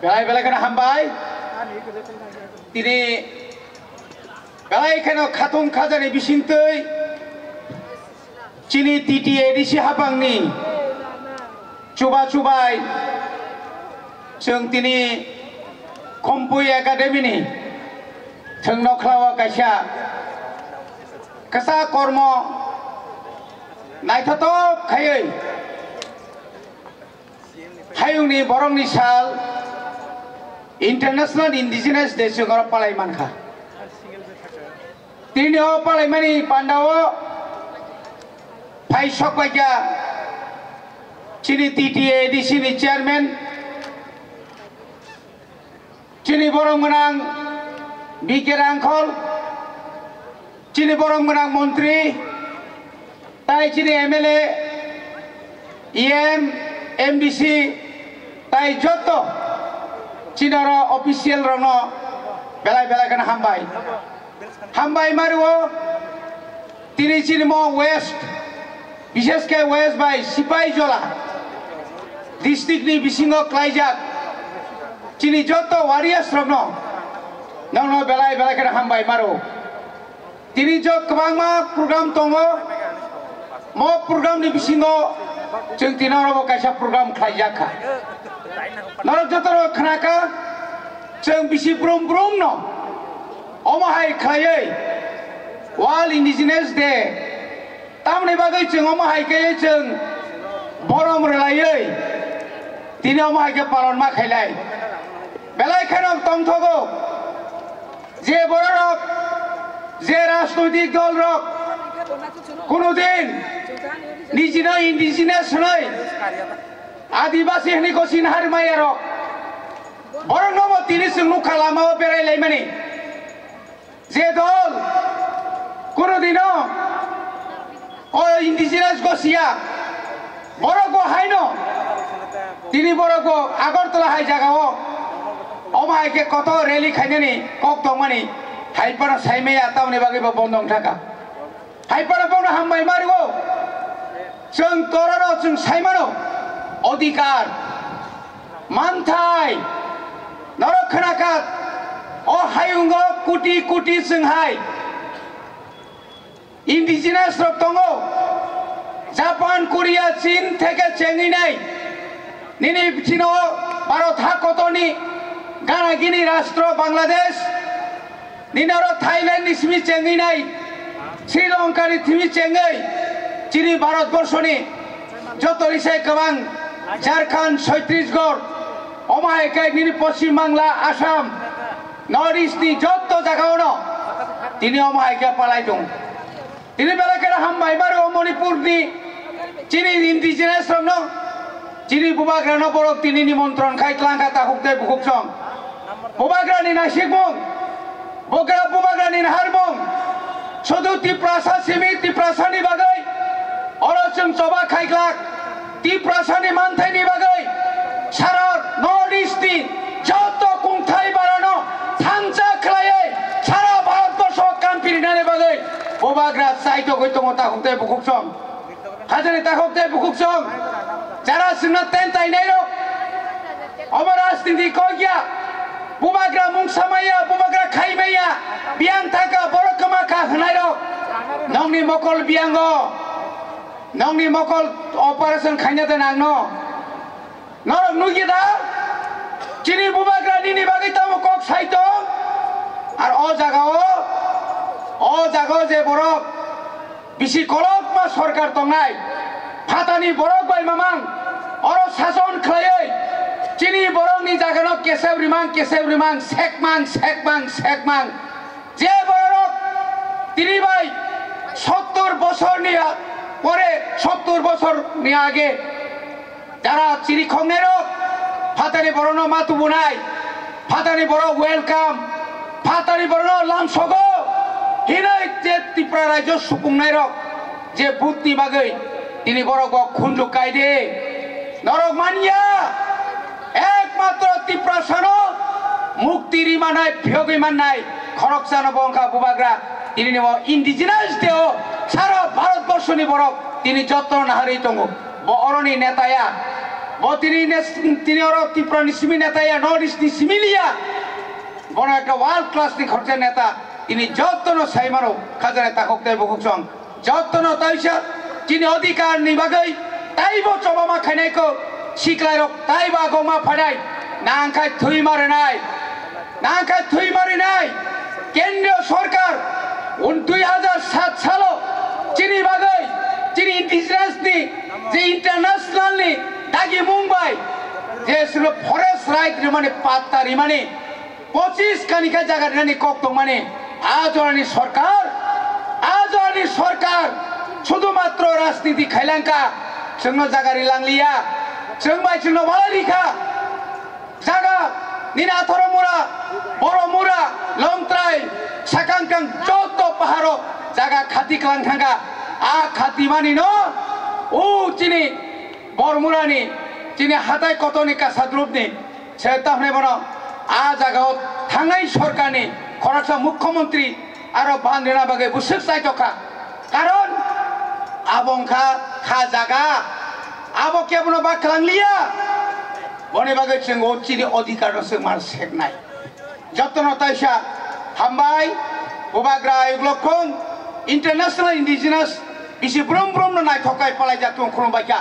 belai belai kana hambai tini belai kana khatung khajani bisingtui chini titi edisi habangni cubai जों दिनै कम्पुइ एकाडेमिनि थोंनाव खालावा कायसा कसा कर्म नायथाथाव खायै हायुंनि बरंनि साल इंटरनेशनल इंडिजिनास डे जों पालाय मानखा दिनै पालायमानि पान्डाव फाइ सकबायजा चिनि टीटीएडीसी नि chairman Cini borong menang Bikir Angkol Cini borong menang Menteri Tai cini MLA IM MDC Tai joto Cini orang official rono Belai-belai kena Hambai maruo Tini cini mo West Bises ke West by Sipai Jola District ni Bisingo Klaijak Cini joto warriors rogno nangno belai kena hambai maru tini jo kebangma program tongo mo program ni bisingo जों tinaro kaisa program khaijaka narok joto khnaka जों bisi brum no omahai khlaiei World Indigenous Day tamni bagai जों omahai kai जों borom relaiei tini omahai ke palon ma khailai belai khanok tongthogo je borok je rajnৈতিক dol rok kono din nijina indigenous noi adibasi hni ko sinhar maya rok borok no tini sungnu khalama berai laimani je dol kono dino o indigenous ko sia borok ko haino tini borok ko agartala hai jagao Omah ke kotor rally khainani kok tongmani haipara saimaya tamni bagi bondong thaka haipara bongna hambai marigo जों toraro जों saimano odikar manthai narakhanakat o hayungo kuti जोंहाय indigenous rok tongo Japan Korea Chin theke chenginai nini chino bharat hakotoni Gana Gini Rastro Bangladesh Ninaro Thailand ni simi chengi nai Sri Lanka ni thimi chengai Chini Bharat Borshoni Joto risai kabang Jharkhand Chhattisgarh Omahai kai nini Paschim Bangla Assam North East ni joto jagaono Tini omahai kai palai dong Tini bela kena hambai baru Manipur ni Chini indigenous rongno Chini bubagrano borok tini nimantron khai tlangka ta hukte bukuksong Bubagrani Nasikmung, Bubagrani Harmung, Sodu Tiprasa Simi Tiprasa ni bagai, Orosung Soba Kaiklak, Tiprasa ni Mantai ni bagai, Sarar Nordisti, Joto Kungtai Barano, Tanja Klaye, Sara Bharat Borsho Kampirina ni bagai, Bubagra Saito Goitong Takukte Bukuksong, Hajani Takukte Bukuksong, Jara Sunat Tentai Nero, Omarasti di Kogya. Bubagra mungsamaya, bubagra khaimaya, biang taka borokama ka hnairo, nongni mokol biango, nongni mokol operation khainate nangno, norok nugida, chini bubagra nini bagi tamu kok saito, ar o jagao je borok, bisi kolok ma sorkar tongnai, phatani borok bai mamang, oro sason khlaiei. Chini borong ni jagano kesev rimang sekmang je borok tini bai 70 বছর ni pore 70 বছর ni age jara chiri khongnero phatani borono matu bunai phatani boro welcome phatani borono lamsogo hinai je Tripura rajyo supungnai rok je butti bagai tini borok khunjuk kaide norok mania একমাত্র Tripura মুক্তি রিমানাই ভিয়গই মাননাই খরকসানো বংকা বুবাগ্রা তিনি নেও indigenous দেও সারা ভারতবর্ষ নি বরক তিনি যত্ন নাহারি দङ অরণি নেতায়া ও তিনি ওরা ত্রিপুরা নিসিমি নেতা ইয়া নর্থ ইস্ট নিসিমিলিয়া বড় একটা ওয়ার্ল্ড ক্লাস নি খরচা নেতা তিনি যত্ন সাইমারো খাজারে তাকক দেব হুকসং যত্ন তাইসা তিনি অধিকার নিবাগৈ তাইবো চবামা খাইনাইকো শিকলাইরক তাইবা গমা ফাড়াই নাংখাই থুই মারে নাই নাংখাই থুই মারি নাই কেন্দ্রীয় সরকার 2007 সাল চিনি বাগৈ চিনি ইন্ডিজিনাস নি যে ইন্টারন্যাশনাল নি দাগি মুম্বাই যে ছিল ফরেস্ট রাইট মানে পাত্তারি মানে 25 কানিকা জায়গা নানি কক মানে আজরানি সরকার শুধুমাত্র রাজনীতি খাইলাঙ্কা जोंनो जागारि लांलिया जों बाय जोंनो बालारिखा जागा निना थरमुरा बरमुरा लंत्राय साकांकां जत पाहारो जागा खाति क्लांखांगा आ खाति मानि न ओ चिनि बरमुरानि चिनि हाथाय कतनि कासाद्रुपनि सेताहने बनो आ जागाव थांनाय सरकारनि खरसा मुख्यमंत्री आरो बान्देना बागै बुसुक साइतखा कारण आबंखा खा जागा आबो केबनो बाखलांलिया बने बागै जों ओचिनि अधिकार जों मार सेकनाय जतन ताइसा हामबाय उबाग्रा इग्लखं इंटरनेशनल इंडिजिनास बिसि ब्रम ब्रम नायथकाय पालाय जातुं खुलुमबायखा